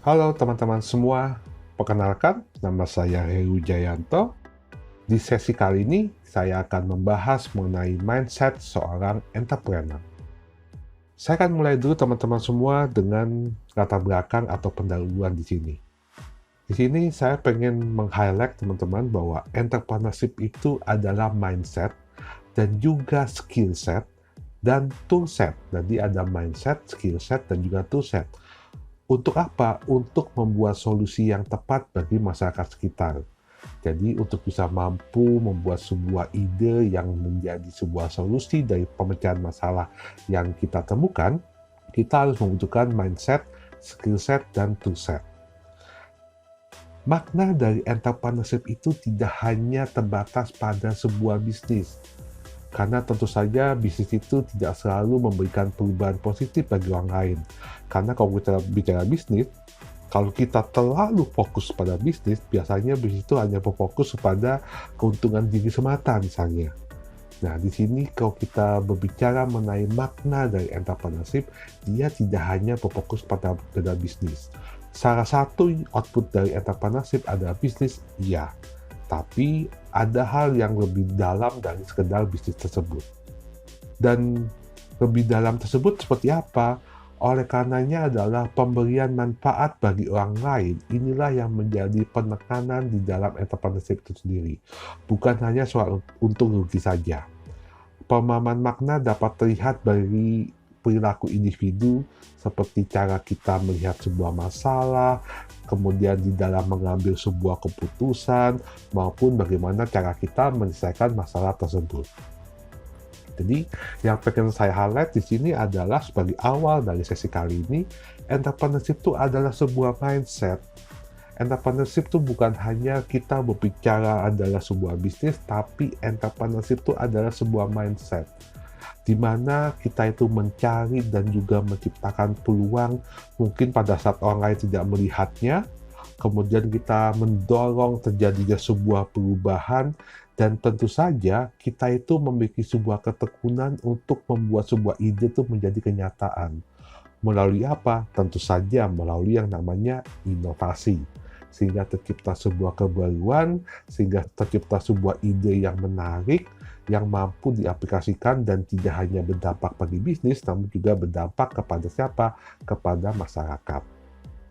Halo teman-teman semua, perkenalkan nama saya Heru Jayanto. Di sesi kali ini saya akan membahas mengenai mindset seorang entrepreneur. Saya akan mulai dulu teman-teman semua dengan latar belakang atau pendahuluan di sini. Di sini saya pengen meng-highlight teman-teman bahwa entrepreneurship itu adalah mindset dan juga skill set dan tool set. Jadi ada mindset, skill set, dan juga tool set. Untuk apa? Untuk membuat solusi yang tepat bagi masyarakat sekitar. Jadi untuk bisa mampu membuat sebuah ide yang menjadi sebuah solusi dari pemecahan masalah yang kita temukan, kita harus membutuhkan mindset, skill set, dan tool set. Makna dari entrepreneurship itu tidak hanya terbatas pada sebuah bisnis, karena tentu saja bisnis itu tidak selalu memberikan perubahan positif bagi orang lain. Karena kalau kita bicara bisnis, kalau kita terlalu fokus pada bisnis, biasanya bisnis itu hanya berfokus pada keuntungan diri semata misalnya. Nah, di sini kalau kita berbicara mengenai makna dari entrepreneurship, dia tidak hanya berfokus pada bisnis. Salah satu output dari entrepreneurship adalah bisnis, iya. Tapi ada hal yang lebih dalam dari sekedar bisnis tersebut. Dan lebih dalam tersebut seperti apa? Oleh karenanya adalah pemberian manfaat bagi orang lain. Inilah yang menjadi penekanan di dalam entrepreneurship itu sendiri. Bukan hanya soal untung rugi saja. Pemahaman makna dapat terlihat dari perilaku individu, seperti cara kita melihat sebuah masalah, kemudian di dalam mengambil sebuah keputusan, maupun bagaimana cara kita menyelesaikan masalah tersebut. Jadi, yang pengen saya highlight di sini adalah sebagai awal dari sesi kali ini, entrepreneurship itu adalah sebuah mindset. Entrepreneurship itu bukan hanya kita berbicara adalah sebuah bisnis, tapi entrepreneurship itu adalah sebuah mindset, di mana kita itu mencari dan juga menciptakan peluang mungkin pada saat orang lain tidak melihatnya, kemudian kita mendorong terjadinya sebuah perubahan, dan tentu saja kita itu memiliki sebuah ketekunan untuk membuat sebuah ide itu menjadi kenyataan. Melalui apa? Tentu saja melalui yang namanya inovasi. Sehingga tercipta sebuah kebaruan, sehingga tercipta sebuah ide yang menarik, yang mampu diaplikasikan dan tidak hanya berdampak bagi bisnis, namun juga berdampak kepada siapa? Kepada masyarakat.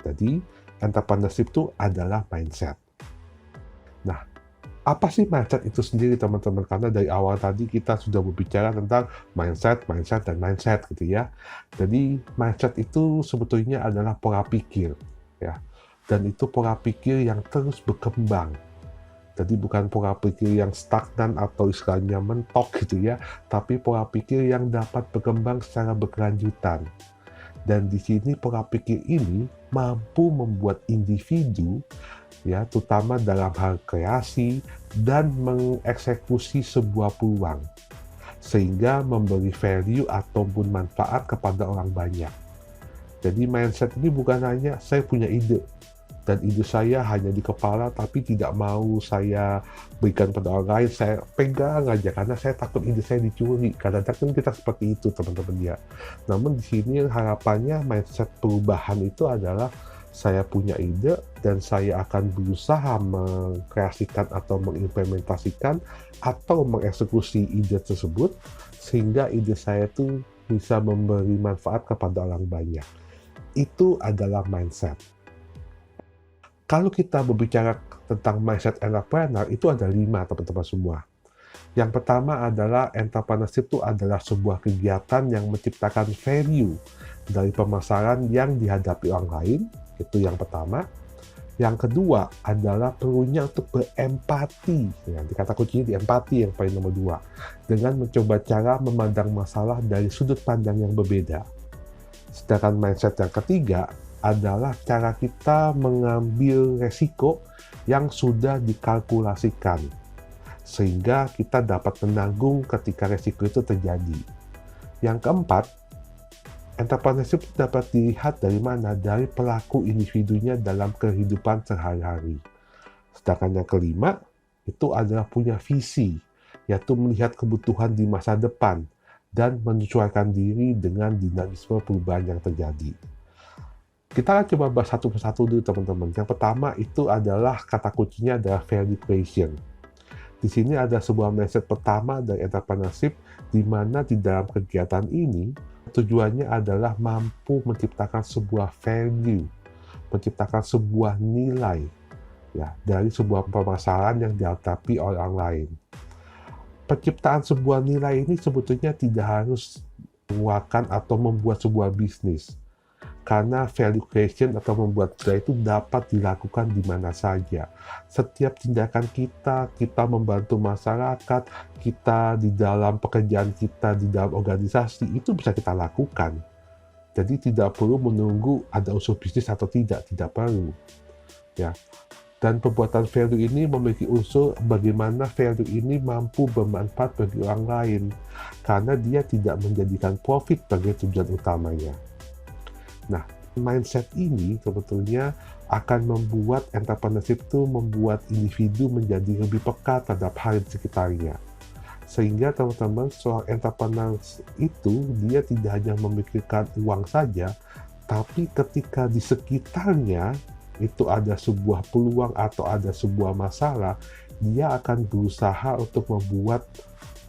Jadi, entrepreneurship itu adalah mindset. Nah, apa sih mindset itu sendiri teman-teman? Karena dari awal tadi kita sudah berbicara tentang mindset, mindset, dan mindset gitu ya. Jadi mindset itu sebetulnya adalah pola pikir ya. Dan itu pola pikir yang terus berkembang. Jadi bukan pola pikir yang stagnan atau istilahnya mentok gitu ya, tapi pola pikir yang dapat berkembang secara berkelanjutan. Dan di sini pola pikir ini mampu membuat individu ya, terutama dalam hal kreasi dan mengeksekusi sebuah peluang, sehingga memberi value ataupun manfaat kepada orang banyak. Jadi mindset ini bukan hanya saya punya ide, dan ide saya hanya di kepala tapi tidak mau saya berikan pada orang lain, saya pegang aja karena saya takut ide saya dicuri. Kadang-kadang kan kita seperti itu teman-teman ya. Namun di sini harapannya mindset perubahan itu adalah saya punya ide dan saya akan berusaha mengkreasikan atau mengimplementasikan atau mengeksekusi ide tersebut sehingga ide saya itu bisa memberi manfaat kepada orang banyak. Itu adalah mindset. Kalau kita berbicara tentang mindset entrepreneur, itu ada 5 teman-teman semua. Yang pertama adalah entrepreneurship itu adalah sebuah kegiatan yang menciptakan value dari permasalahan yang dihadapi orang lain, itu yang pertama. Yang kedua adalah perlunya untuk berempati, ya, kata kuncinya di empati yang paling nomor 2, dengan mencoba cara memandang masalah dari sudut pandang yang berbeda. Sedangkan mindset yang ketiga adalah cara kita mengambil resiko yang sudah dikalkulasikan, sehingga kita dapat menanggung ketika resiko itu terjadi. Yang keempat, entrepreneurship dapat dilihat dari mana? Dari pelaku individunya dalam kehidupan sehari-hari. Sedangkan yang kelima, itu adalah punya visi, yaitu melihat kebutuhan di masa depan dan menyesuaikan diri dengan dinamisme perubahan yang terjadi. Kita akan coba bahas satu persatu dulu teman-teman. Yang pertama itu adalah kata kuncinya adalah value creation. Di sini ada sebuah mindset pertama dari entrepreneurship, di mana di dalam kegiatan ini tujuannya adalah mampu menciptakan sebuah value, menciptakan sebuah nilai ya dari sebuah permasalahan yang dihadapi orang lain. Penciptaan sebuah nilai ini sebetulnya tidak harus mengeluarkan atau membuat sebuah bisnis. Karena value creation atau membuat nilai itu dapat dilakukan di mana saja. Setiap tindakan kita membantu masyarakat, kita di dalam pekerjaan kita, di dalam organisasi, itu bisa kita lakukan. Jadi tidak perlu menunggu ada unsur bisnis atau tidak perlu. Ya. Dan pembuatan value ini memiliki unsur bagaimana value ini mampu bermanfaat bagi orang lain. Karena dia tidak menjadikan profit sebagai tujuan utamanya. Nah, mindset ini sebetulnya akan membuat entrepreneurship itu membuat individu menjadi lebih peka terhadap hal di sekitarnya. Sehingga teman-teman, seorang entrepreneur itu dia tidak hanya memikirkan uang saja, tapi ketika di sekitarnya itu ada sebuah peluang atau ada sebuah masalah, dia akan berusaha untuk membuat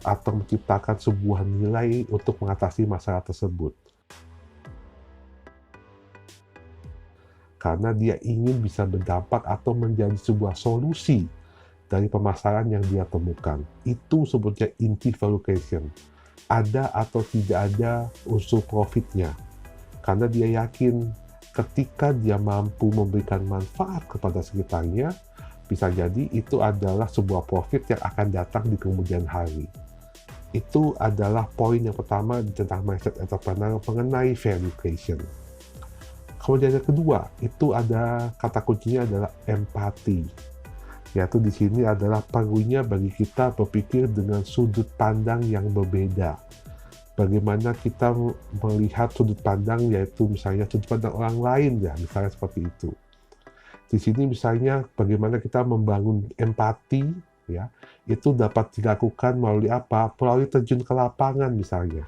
atau menciptakan sebuah nilai untuk mengatasi masalah tersebut. Karena dia ingin bisa berdampak atau menjadi sebuah solusi dari permasalahan yang dia temukan. Itu sebutnya inti value creation. Ada atau tidak ada unsur profitnya. Karena dia yakin ketika dia mampu memberikan manfaat kepada sekitarnya, bisa jadi itu adalah sebuah profit yang akan datang di kemudian hari. Itu adalah poin yang pertama tentang mindset entrepreneur mengenai value creation. Kemudian yang kedua, itu ada kata kuncinya adalah empati. Yaitu di sini adalah perlunya bagi kita berpikir dengan sudut pandang yang berbeda. Bagaimana kita melihat sudut pandang, yaitu misalnya sudut pandang orang lain ya, misalnya seperti itu. Di sini misalnya bagaimana kita membangun empati ya, itu dapat dilakukan melalui apa? Melalui terjun ke lapangan misalnya.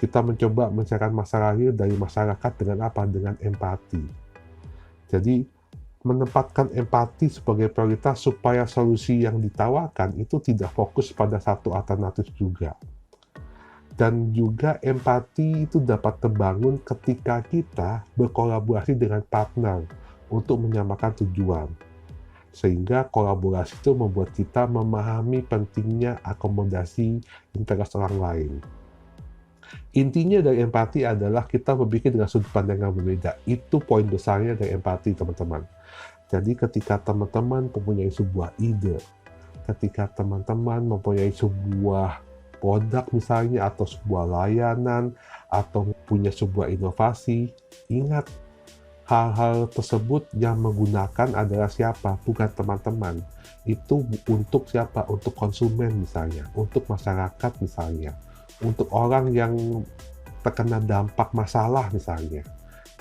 Kita mencoba mencari masalah real dari masyarakat dengan apa? Dengan empati. Jadi, menempatkan empati sebagai prioritas supaya solusi yang ditawarkan itu tidak fokus pada satu alternatif juga. Dan juga empati itu dapat terbangun ketika kita berkolaborasi dengan partner untuk menyamakan tujuan. Sehingga kolaborasi itu membuat kita memahami pentingnya akomodasi interest orang lain. Intinya dari empati adalah kita berpikir dengan sudut pandang yang berbeda. Itu poin besarnya dari empati, teman-teman. Jadi ketika teman-teman mempunyai sebuah ide, ketika teman-teman mempunyai sebuah produk misalnya, atau sebuah layanan, atau punya sebuah inovasi, ingat, hal-hal tersebut yang menggunakan adalah siapa? Bukan teman-teman. Itu untuk siapa? Untuk konsumen misalnya, untuk masyarakat misalnya, untuk orang yang terkena dampak masalah misalnya.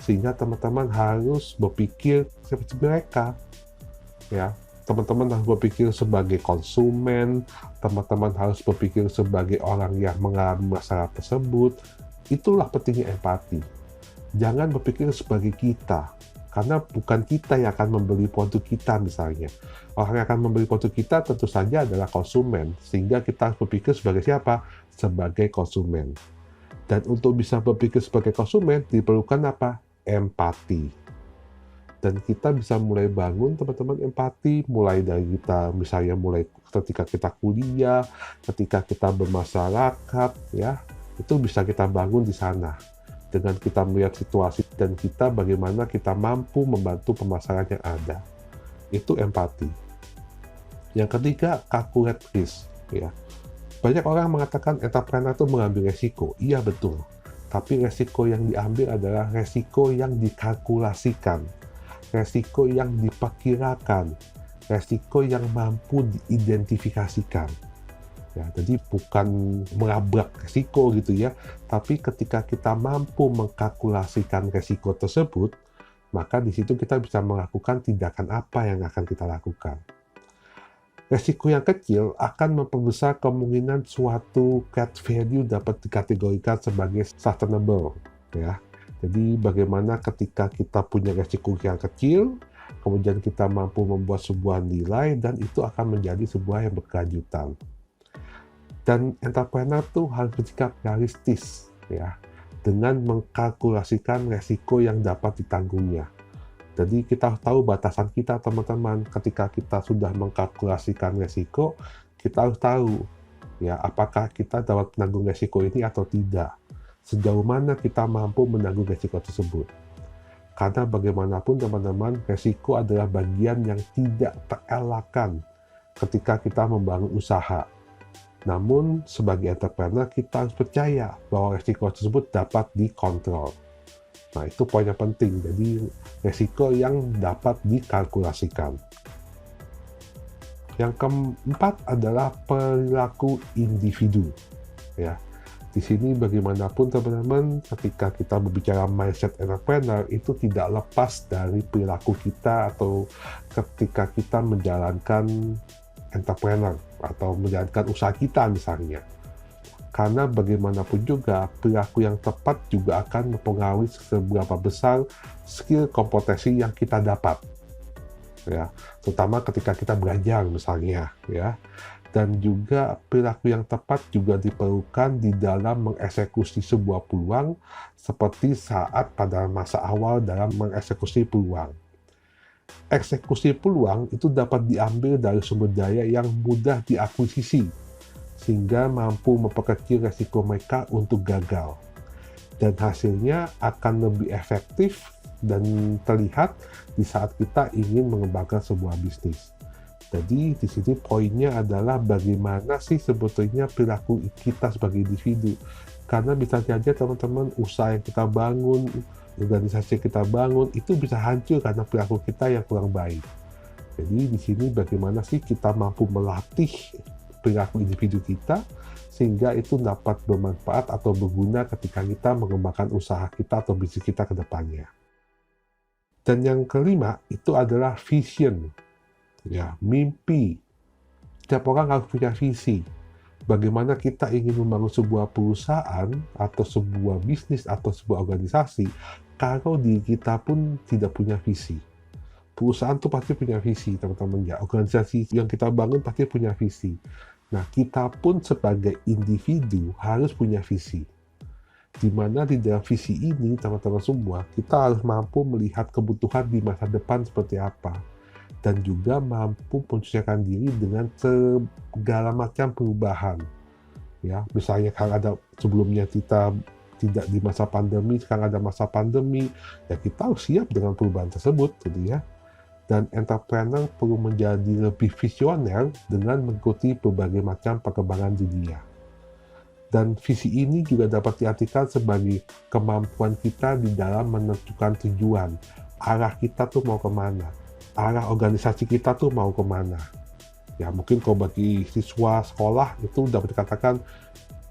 Sehingga teman-teman harus berpikir seperti mereka. Ya, teman-teman harus berpikir sebagai konsumen, teman-teman harus berpikir sebagai orang yang mengalami masalah tersebut. Itulah pentingnya empati. Jangan berpikir sebagai kita, karena bukan kita yang akan membeli produk kita misalnya. Orang yang akan membeli produk kita tentu saja adalah konsumen, sehingga kita harus berpikir sebagai siapa? Sebagai konsumen. Dan untuk bisa berpikir sebagai konsumen, diperlukan apa? Empati. Dan kita bisa mulai bangun, teman-teman, empati, mulai dari kita, misalnya mulai ketika kita kuliah, ketika kita bermasyarakat, ya, itu bisa kita bangun di sana. Dengan kita melihat situasi dan kita bagaimana kita mampu membantu permasalahan yang ada. Itu empati. Yang ketiga, calculate risk. Ya. Banyak orang mengatakan entrepreneur itu mengambil resiko. Iya betul. Tapi resiko yang diambil adalah resiko yang dikalkulasikan. Resiko yang diperkirakan. Resiko yang mampu diidentifikasikan. Ya, jadi bukan menabrak resiko gitu ya, tapi ketika kita mampu mengkalkulasikan resiko tersebut, maka di situ kita bisa melakukan tindakan apa yang akan kita lakukan. Resiko yang kecil akan memperbesar kemungkinan suatu cat value dapat dikategorikan sebagai sustainable. Ya. Jadi bagaimana ketika kita punya resiko yang kecil, kemudian kita mampu membuat sebuah nilai dan itu akan menjadi sebuah yang berkelanjutan. Dan entrepreneur tuh harus bersikap realistis ya, dengan mengkalkulasikan resiko yang dapat ditanggungnya. Jadi kita harus tahu batasan kita teman-teman. Ketika kita sudah mengkalkulasikan resiko, kita harus tahu ya apakah kita dapat menanggung resiko ini atau tidak. Sejauh mana kita mampu menanggung resiko tersebut. Karena bagaimanapun teman-teman, resiko adalah bagian yang tidak terelakkan ketika kita membangun usaha. Namun, sebagai entrepreneur, kita harus percaya bahwa resiko tersebut dapat dikontrol. Nah, itu poin yang penting. Jadi, resiko yang dapat dikalkulasikan. Yang keempat adalah perilaku individu. Ya, di sini bagaimanapun teman-teman, ketika kita berbicara mindset entrepreneur, itu tidak lepas dari perilaku kita atau ketika kita menjalankan entrepreneur atau menjalankan usaha kita misalnya. Karena bagaimanapun juga perilaku yang tepat juga akan mempengaruhi seberapa besar skill kompetensi yang kita dapat. Ya, terutama ketika kita belajar misalnya ya. Dan juga perilaku yang tepat juga diperlukan di dalam mengeksekusi sebuah peluang seperti saat pada masa awal dalam mengeksekusi peluang. Eksekusi peluang itu dapat diambil dari sumber daya yang mudah diakuisisi, sehingga mampu memperkecil resiko mereka untuk gagal. Dan hasilnya akan lebih efektif dan terlihat di saat kita ingin mengembangkan sebuah bisnis. Jadi di sini poinnya adalah bagaimana sih sebetulnya perilaku kita sebagai individu. Karena bisa saja teman-teman usaha yang kita bangun, organisasi yang kita bangun itu bisa hancur karena perilaku kita yang kurang baik. Jadi di sini bagaimana sih kita mampu melatih perilaku individu kita sehingga itu dapat bermanfaat atau berguna ketika kita mengembangkan usaha kita atau bisnis kita ke depannya. Dan yang kelima itu adalah vision. Ya, mimpi. Setiap orang harus punya visi. Bagaimana kita ingin membangun sebuah perusahaan atau sebuah bisnis atau sebuah organisasi kalau diri kita pun tidak punya visi. Perusahaan tuh pasti punya visi, teman-teman ya. Organisasi yang kita bangun pasti punya visi. Nah, kita pun sebagai individu harus punya visi. Di mana di dalam visi ini, teman-teman semua, kita harus mampu melihat kebutuhan di masa depan seperti apa. Dan juga mampu menyesuaikan diri dengan segala macam perubahan. Ya, misalnya kalau ada sebelumnya kita tidak di masa pandemi, sekarang ada masa pandemi, ya kita harus siap dengan perubahan tersebut, gitu ya. Dan entrepreneur perlu menjadi lebih visioner dengan mengikuti berbagai macam perkembangan dunia. Dan visi ini juga dapat diartikan sebagai kemampuan kita di dalam menentukan tujuan, arah kita tuh mau kemana. Arah organisasi kita tuh mau kemana. Ya mungkin kalau bagi siswa sekolah itu dapat dikatakan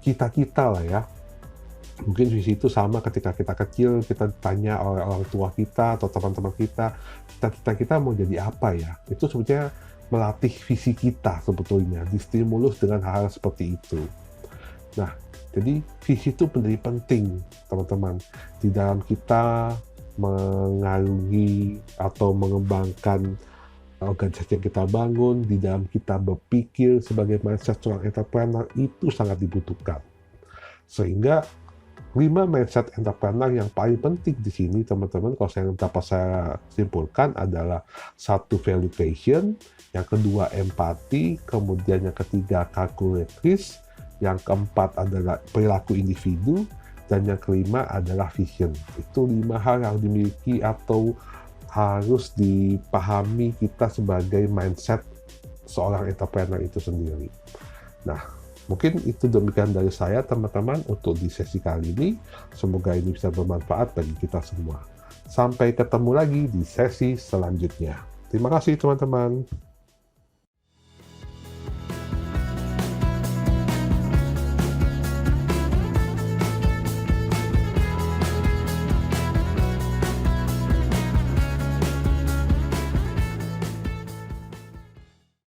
cita-cita lah ya. Mungkin visi itu sama ketika kita kecil, kita tanya oleh orang tua kita atau teman-teman kita, cita-cita kita mau jadi apa ya. Itu sebetulnya melatih visi kita sebetulnya, distimulus dengan hal seperti itu. Nah, jadi visi itu menjadi penting teman-teman di dalam kita mengarungi atau mengembangkan organisasi yang kita bangun, di dalam kita berpikir sebagai mindset seorang entrepreneur itu sangat dibutuhkan. Sehingga 5 mindset entrepreneur yang paling penting di sini teman-teman kalau saya dapat saya simpulkan adalah 1 value creation, yang kedua empati, kemudian yang ketiga calculate risk, yang keempat adalah perilaku individu, dan yang kelima adalah vision. Itu 5 hal yang dimiliki atau harus dipahami kita sebagai mindset seorang entrepreneur itu sendiri. Nah, mungkin itu demikian dari saya teman-teman untuk di sesi kali ini. Semoga ini bisa bermanfaat bagi kita semua. Sampai ketemu lagi di sesi selanjutnya. Terima kasih teman-teman.